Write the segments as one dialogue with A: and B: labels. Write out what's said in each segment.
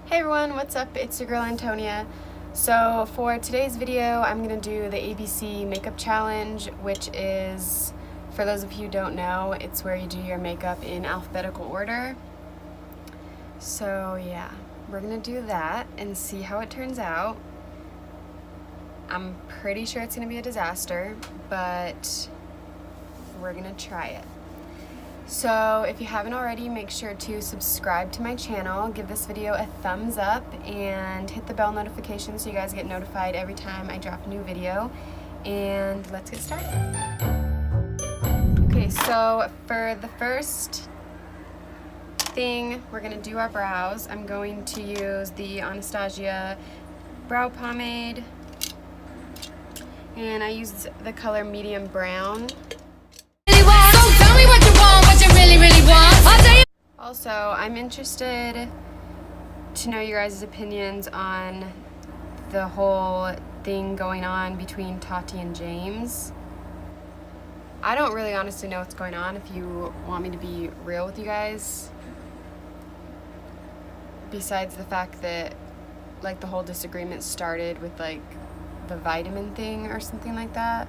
A: Hey everyone, what's up? It's your girl Antonia. So for today's video, I'm going to do the ABC makeup challenge, which is, for those of you who don't know, it's where you do your makeup in alphabetical order. So yeah, we're going to do that and see how it turns out. I'm pretty sure it's going to be a disaster, but we're going to try it. So if you haven't already, make sure to subscribe to my channel, give this video a thumbs up, and hit the bell notification so you guys get notified every time I drop a new video. And let's get started. Okay, so for the first thing, we're going to do our brows. I'm going to use the Anastasia brow pomade, and I use the color medium brown. Also, I'm interested to know your guys' opinions on the whole thing going on between Tati and James. I don't really honestly know what's going on, if you want me to be real with you guys. Besides the fact that, like, the whole disagreement started with, like, the vitamin thing or something like that.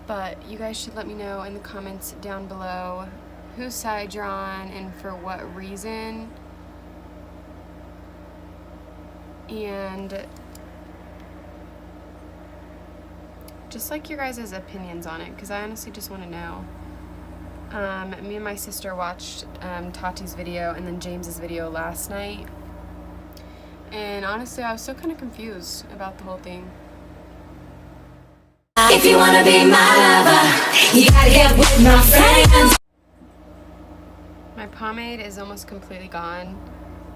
A: But you guys should let me know in the comments down below whose side you're on and for what reason, and just like your guys' opinions on it, because I honestly just want to know. Me and my sister watched Tati's video and then James's video last night, and honestly I was still kind of confused about the whole thing.
B: If you wanna be my lover, you gotta get with my friends.
A: My pomade is almost completely gone,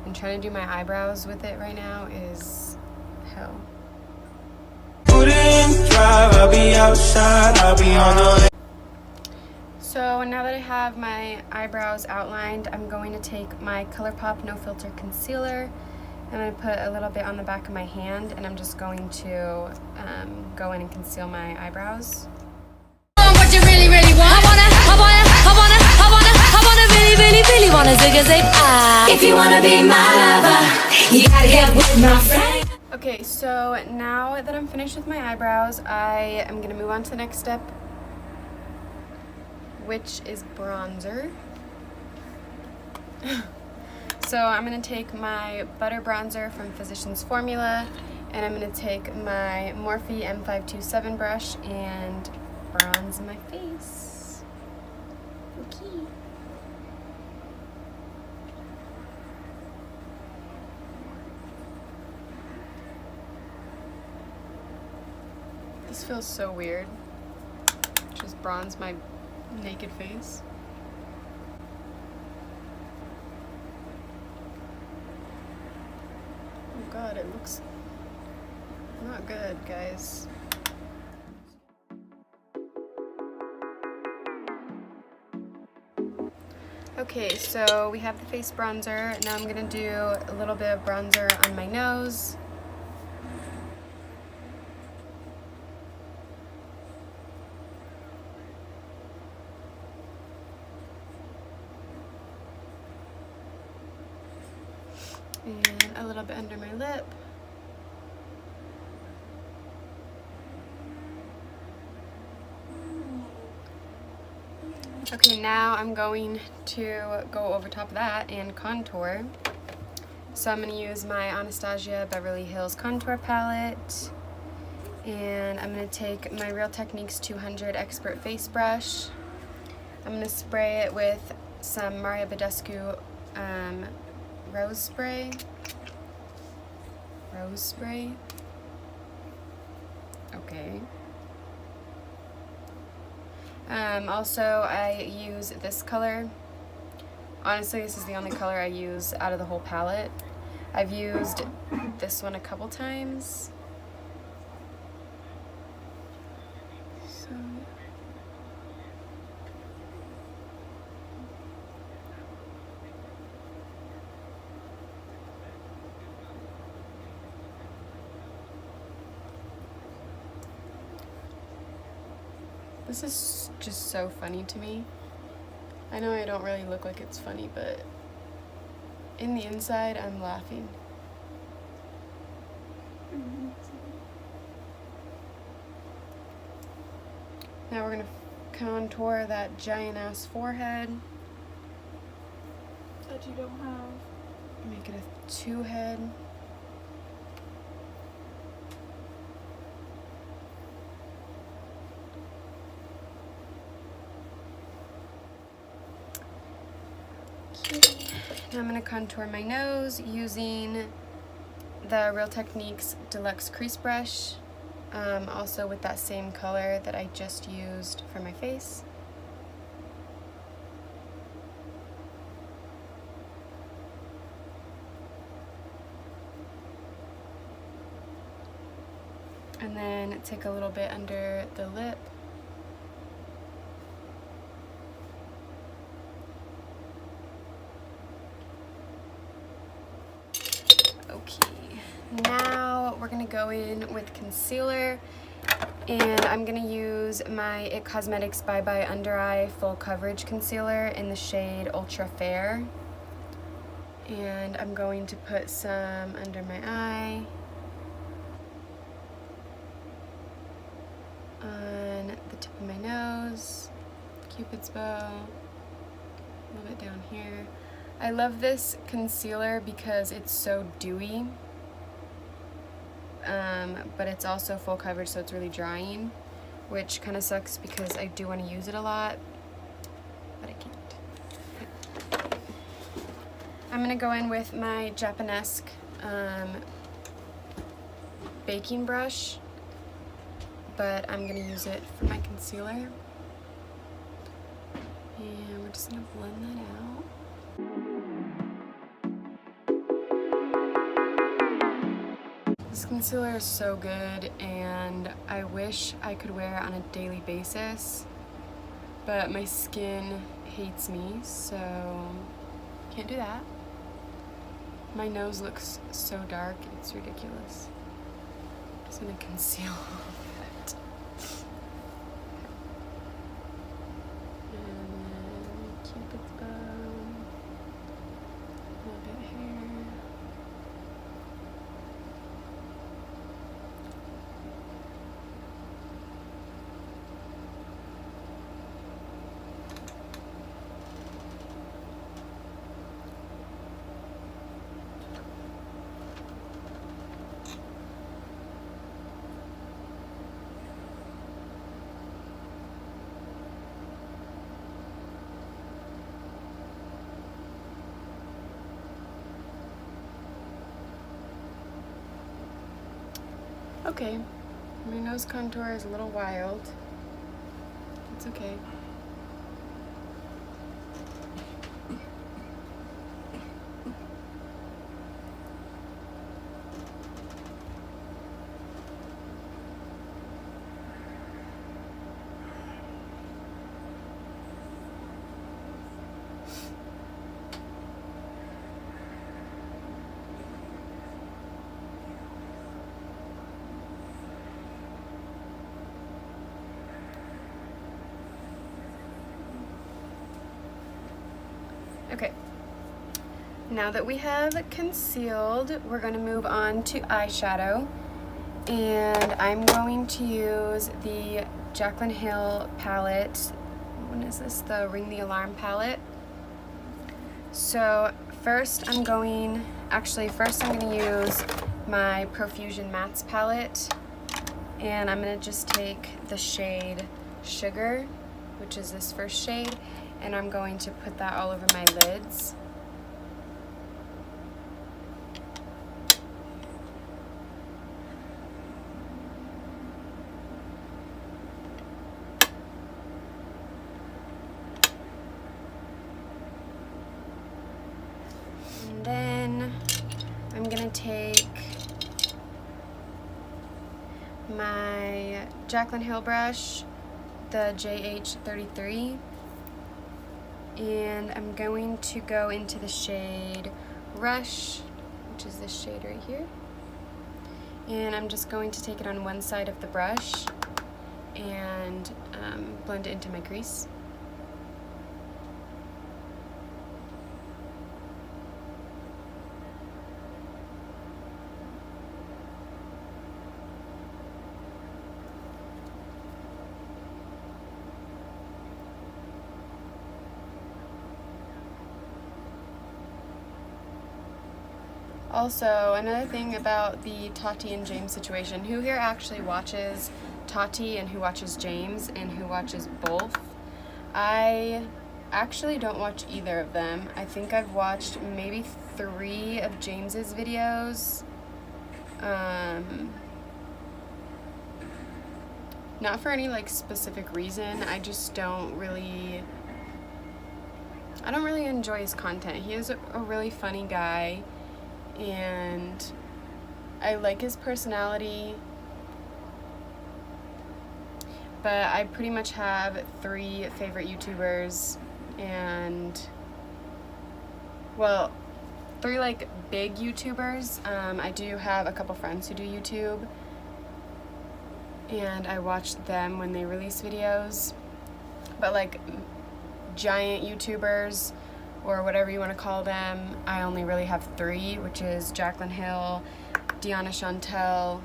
A: and trying to do my eyebrows with it right now is hell. So now that I have my eyebrows outlined, I'm going to take my ColourPop No Filter Concealer. I'm going to put a little bit on the back of my hand, and I'm just going to go in and conceal my eyebrows.
B: What you really want? I wanna zig-a-zig. If you wanna be my lover, you gotta get with my friend.
A: Okay, so now that I'm finished with my eyebrows, I am going to move on to the next step, which is bronzer. So I'm going to take my butter bronzer from Physicians Formula, and I'm going to take my Morphe M527 brush and bronze my face. Okay. This feels so weird. Just bronze my naked face. Oh god, it looks not good, guys. Okay, so we have the face bronzer. Now I'm gonna do a little bit of bronzer on my nose. And a little bit under my lip. Okay, now I'm going to go over top of that and contour. So I'm going to use my Anastasia Beverly Hills contour palette, and I'm going to take my Real Techniques 200 Expert Face Brush. I'm going to spray it with some Maria Badescu Rose Spray. Rose Spray. Okay. Also, I use this color. Honestly, this is the only color I use out of the whole palette. I've used this one a couple times. So this is just so funny to me. I know I don't really look like it's funny, but In the inside, I'm laughing. Now we're gonna contour that giant ass forehead.
C: That you don't have.
A: Make it a 2 head. Now I'm going to contour my nose using the Real Techniques Deluxe Crease Brush, also with that same color that I just used for my face. And then take a little bit under the lip. Okay, now we're gonna go in with concealer, and I'm gonna use my IT Cosmetics Bye Bye Under Eye Full Coverage Concealer in the shade Ultra Fair. And I'm going to put some under my eye, on the tip of my nose, Cupid's bow, a little bit down here. I love this concealer because it's so dewy, but it's also full coverage, so it's really drying, which kind of sucks because I do want to use it a lot, but I can't. I'm going to go in with my Japanesque baking brush, but I'm going to use it for my concealer. And we're just going to blend that out. This concealer is so good, and I wish I could wear it on a daily basis, but my skin hates me, so can't do that. My nose looks so dark, it's ridiculous. I'm just gonna conceal all of it. And then Cupid's bow, a little bit here. Okay, my nose contour is a little wild. It's okay. Okay, now that we have concealed, we're going to move on to eyeshadow, and I'm going to use the Jaclyn Hill palette. What is this? The Ring the Alarm palette. So first I'm going to use my Profusion Mattes palette, and I'm going to just take the shade Sugar, which is this first shade, and I'm going to put that all over my lids. And then I'm gonna take my Jaclyn Hill brush, the JH33, and I'm going to go into the shade Rush, which is this shade right here, and I'm just going to take it on one side of the brush and blend it into my crease. Also, another thing about the Tati and James situation, who here actually watches Tati and who watches James and who watches both? I actually don't watch either of them. I think I've watched maybe 3 of James's videos. Not for any like specific reason. I just don't really enjoy his content. He is a really funny guy, and I like his personality. But I pretty much have 3 favorite YouTubers, and, well, 3 like big YouTubers. I do have a couple friends who do YouTube, and I watch them when they release videos. But like giant YouTubers, or whatever you want to call them, I only really have 3, which is Jaclyn Hill, Deanna Chantel.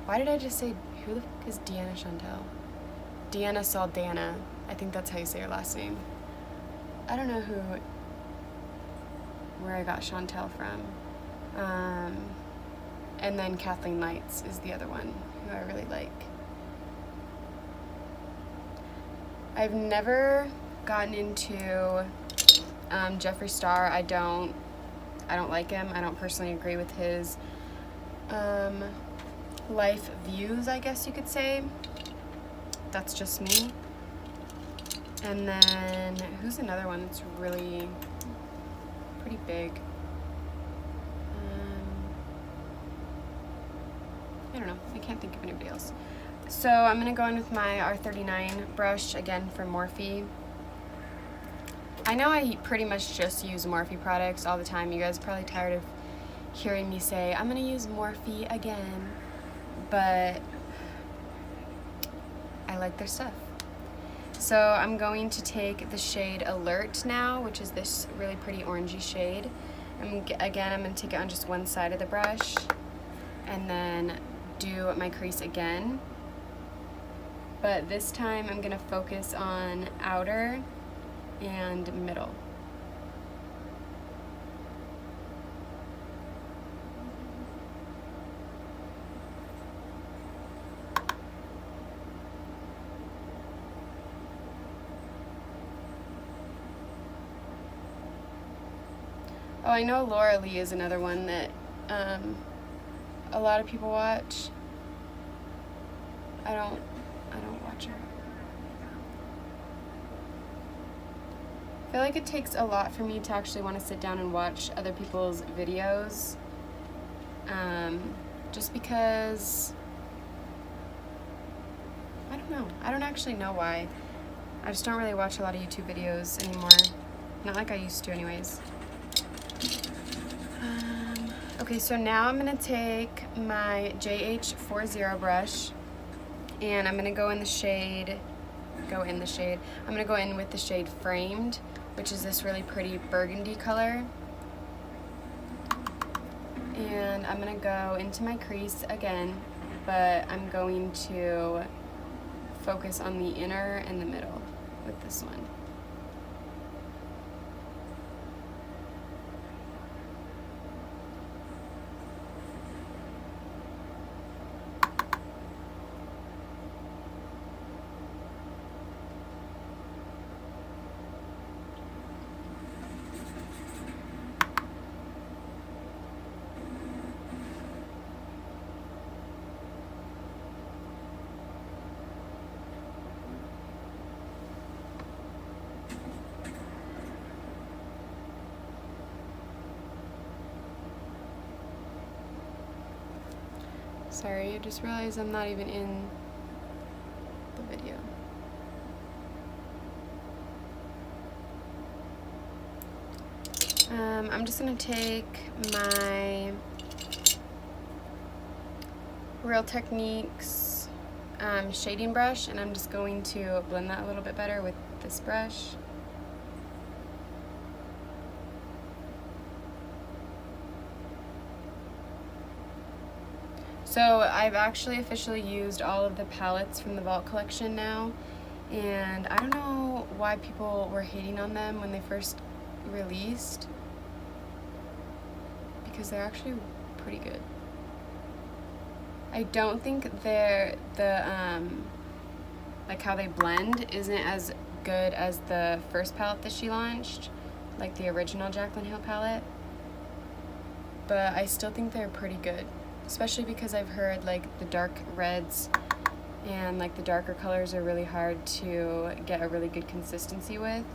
A: Why did I just say, who the fuck is Deanna Chantel? Deanna Saldana. I think that's how you say her last name. I don't know where I got Chantel from. And then Kathleen Lights is the other one who I really like. I've never gotten into Jeffree Star. I don't like him. I don't personally agree with his life views, I guess you could say. That's just me. And then who's another one that's really pretty big? I don't know. I can't think of anybody else. So I'm gonna go in with my R39 brush again for Morphe. I know I pretty much just use Morphe products all the time. You guys are probably tired of hearing me say, I'm gonna use Morphe again, but I like their stuff. So I'm going to take the shade Alert now, which is this really pretty orangey shade. Again, I'm gonna take it on just one side of the brush, and then do my crease again. But this time I'm gonna focus on outer and middle. Oh, I know Laura Lee is another one that a lot of people watch. I don't watch her. I feel like it takes a lot for me to actually want to sit down and watch other people's videos. Just because, I don't know. I don't actually know why. I just don't really watch a lot of YouTube videos anymore. Not like I used to anyways. Okay, so now I'm going to take my JH40 brush, and I'm going to go in the shade, I'm going to go in with the shade Framed, which is this really pretty burgundy color. And I'm going to go into my crease again, but I'm going to focus on the inner and the middle with this one. Sorry, I just realized I'm not even in the video. I'm just going to take my Real Techniques shading brush, and I'm just going to blend that a little bit better with this brush. So I've actually officially used all of the palettes from the Vault collection now, and I don't know why people were hating on them when they first released. because they're actually pretty good. I don't think like how they blend isn't as good as the first palette that she launched, like the original Jaclyn Hill palette, but I still think they're pretty good, especially because I've heard like the dark reds and like the darker colors are really hard to get a really good consistency with.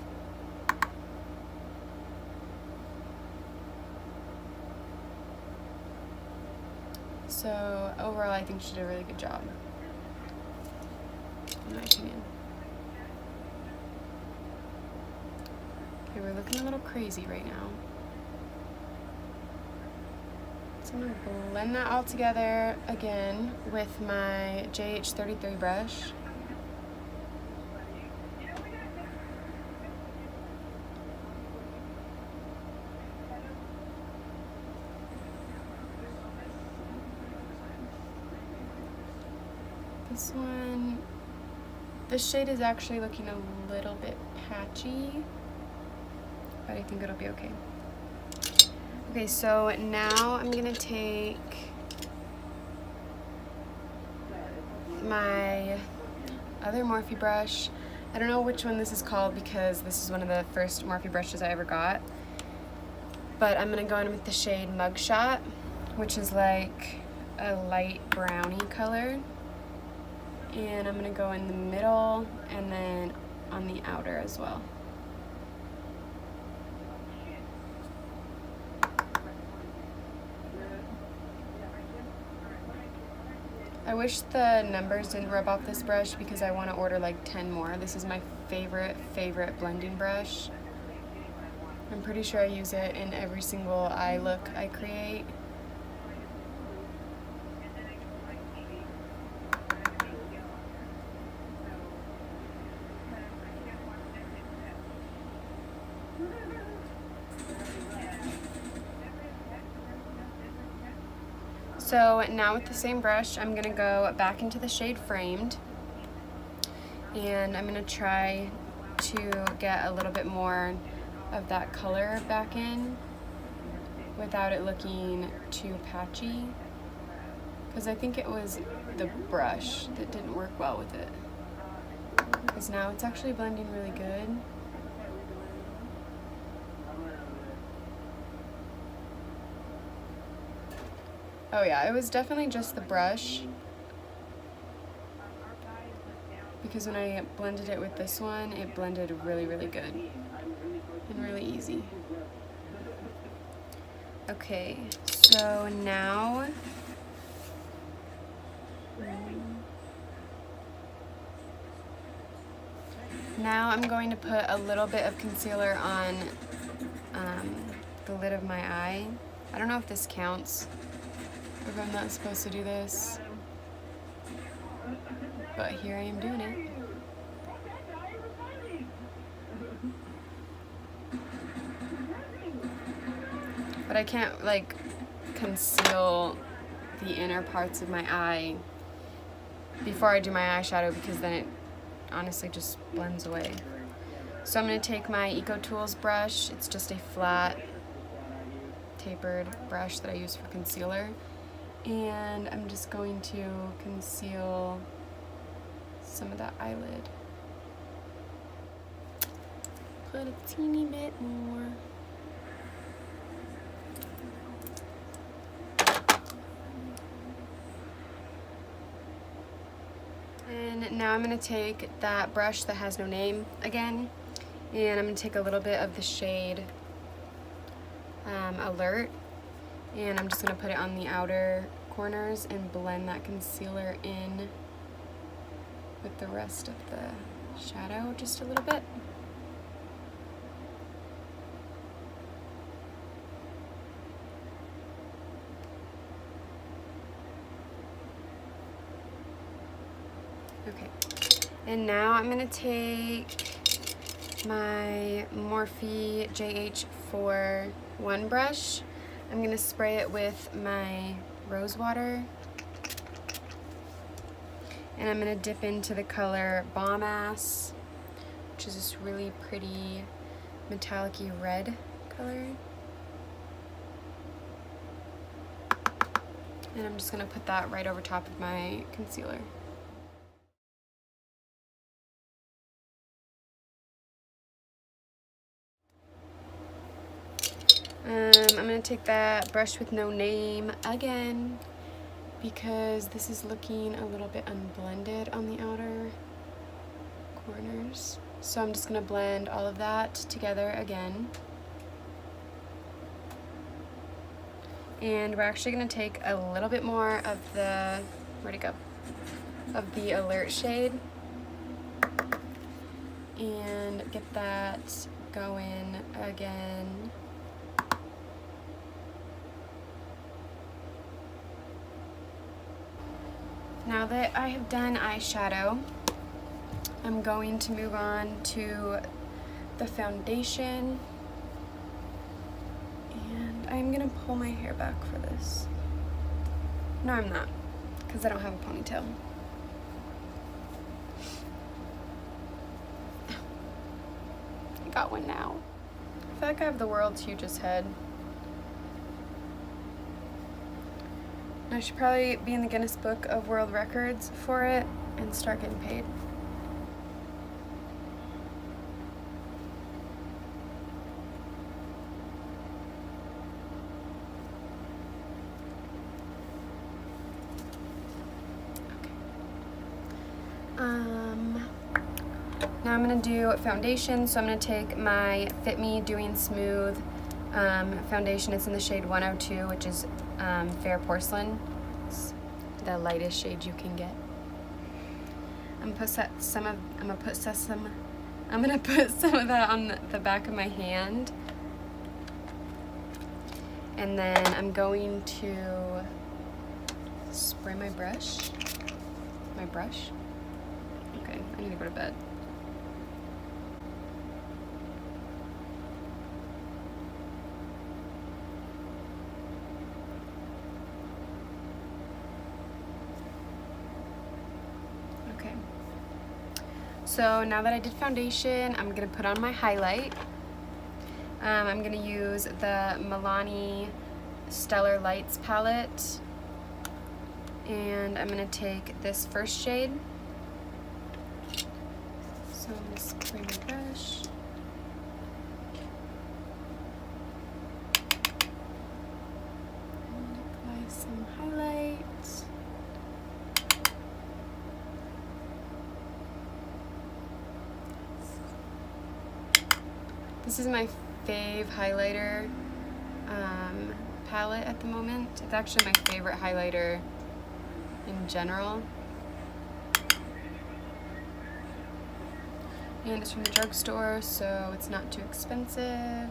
A: So overall, I think she did a really good job, in my opinion. Okay, we're looking a little crazy right now. So I'm gonna blend that all together again with my JH33 brush. This one, this shade is actually looking a little bit patchy, but I think it'll be okay. Okay, so now I'm gonna take my other Morphe brush. I don't know which one this is called because this is one of the first Morphe brushes I ever got, but I'm gonna go in with the shade Mugshot, which is like a light brownie color. And I'm gonna go in the middle and then on the outer as well. I wish the numbers didn't rub off this brush because I want to order like 10 more. This is my favorite blending brush. I'm pretty sure I use it in every single eye look I create. So now with the same brush, I'm gonna go back into the shade Framed, and I'm gonna try to get a little bit more of that color back in without it looking too patchy, because I think it was the brush that didn't work well with it, because now it's actually blending really good. Oh yeah, it was definitely just the brush, because when I blended it with this one, it blended really, really good and really easy. Okay, so now I'm going to put a little bit of concealer on the lid of my eye. I don't know if this counts, if I'm not supposed to do this, but here I am doing it. But I can't like conceal the inner parts of my eye before I do my eyeshadow, because then it honestly just blends away. So I'm going to take my Eco Tools brush. It's just a flat tapered brush that I use for concealer, and I'm just going to conceal some of that eyelid. Put a teeny bit more. And now I'm going to take that brush that has no name again, and I'm going to take a little bit of the shade Alert, and I'm just going to put it on the outer corners and blend that concealer in with the rest of the shadow just a little bit. Okay, and now I'm going to take my Morphe JH41 brush. I'm going to spray it with my rose water, and I'm going to dip into the color Bomb Ass, which is this really pretty metallic-y red color. And I'm just gonna put that right over top of my concealer. I'm gonna take that brush with no name again because this is looking a little bit unblended on the outer corners. So I'm just gonna blend all of that together again. And we're actually gonna take a little bit more of the, where'd it go? Of the Alert shade and get that going again. Now that I have done eyeshadow, I'm going to move on to the foundation. And I'm gonna pull my hair back for this. No, I'm not, because I don't have a ponytail. I got one now. I feel like I have the world's hugest head. I should probably be in the Guinness Book of World Records for it and start getting paid. Now I'm going to do foundation, so I'm going to take my Fit Me Doing Smooth foundation. It's in the shade 102, which is Fair Porcelain. It's the lightest shade you can get. I'm gonna put some of that on the back of my hand, and then I'm going to spray my brush. Okay, I need to go to bed. So now that I did foundation, I'm gonna put on my highlight. I'm gonna use the Milani Stellar Lights palette, and I'm gonna take this first shade. So I'm gonna spray my brush. And apply some highlight. This is my fave highlighter palette at the moment. It's actually my favorite highlighter in general. And it's from the drugstore, so it's not too expensive.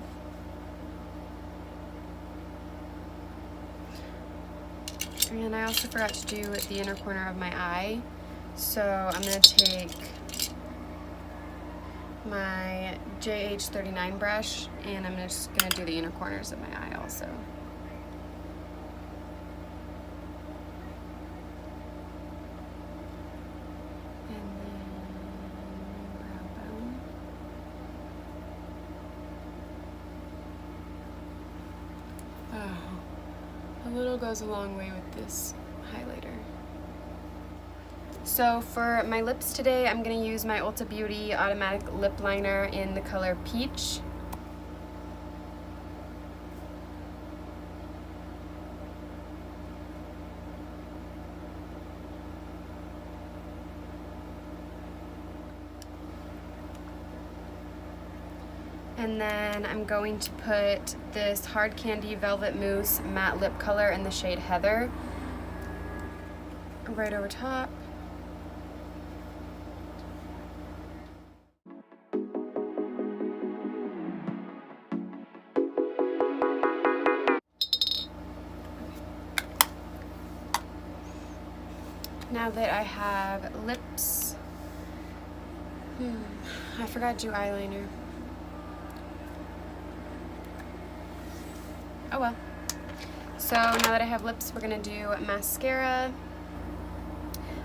A: And I also forgot to do the inner corner of my eye. So I'm gonna take my JH39 brush, and I'm just gonna do the inner corners of my eye also. And then brow bone. Oh, a little goes a long way with this highlighter. So for my lips today, I'm going to use my Ulta Beauty Automatic Lip Liner in the color Peach. And then I'm going to put this Hard Candy Velvet Mousse matte lip color in the shade Heather right over top. Now that I have lips, I forgot to do eyeliner. Oh well. So now that I have lips, we're gonna do mascara.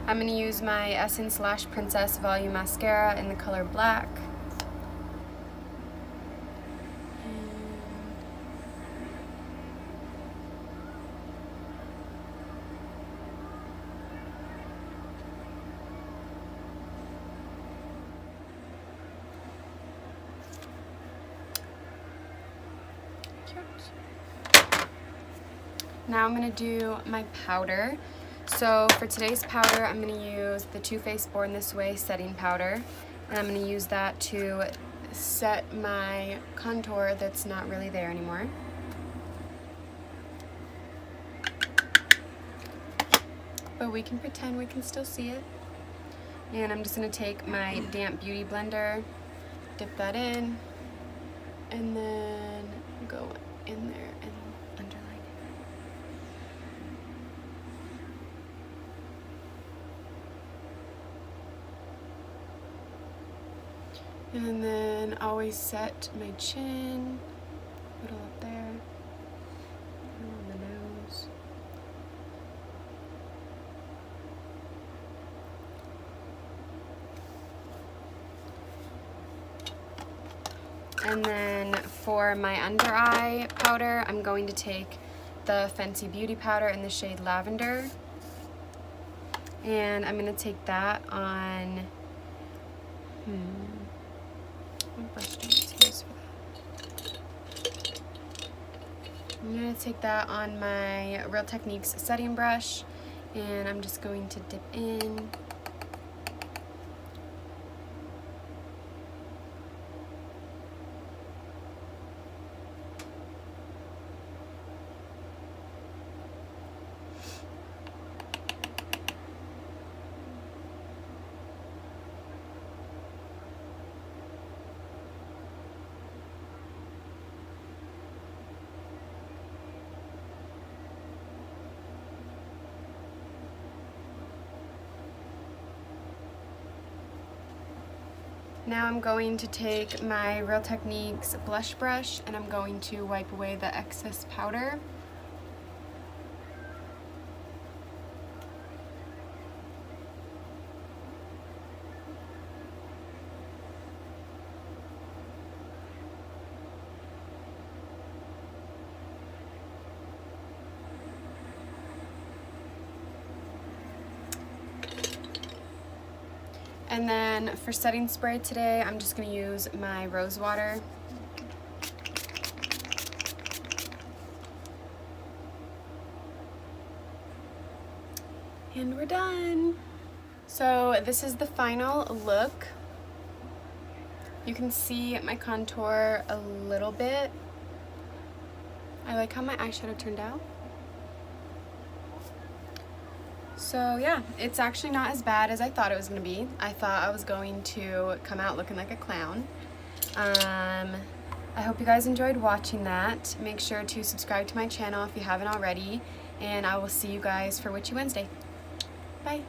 A: I'm gonna use my Essence Lash Princess Volume Mascara in the color Black. Now I'm going to do my powder. So for today's powder, I'm going to use the Too Faced Born This Way setting powder. And I'm going to use that to set my contour that's not really there anymore. But we can pretend we can still see it. And I'm just going to take my damp beauty blender, dip that in, and then go in there and underline it. And then always set my chin, a little up there, on the nose. And then for my under eye powder, I'm going to take the Fenty Beauty powder in the shade Lavender. And I'm going to take that on, what brush do I need to use for that? I'm going to take that on my Real Techniques setting brush, and I'm just going to dip in. Now I'm going to take my Real Techniques blush brush and I'm going to wipe away the excess powder. And then for setting spray today, I'm just going to use my rose water. And we're done. So this is the final look. You can see my contour a little bit. I like how my eyeshadow turned out. So yeah, it's actually not as bad as I thought it was going to be. I thought I was going to come out looking like a clown. I hope you guys enjoyed watching that. Make sure to subscribe to my channel if you haven't already, and I will see you guys for Witchy Wednesday. Bye.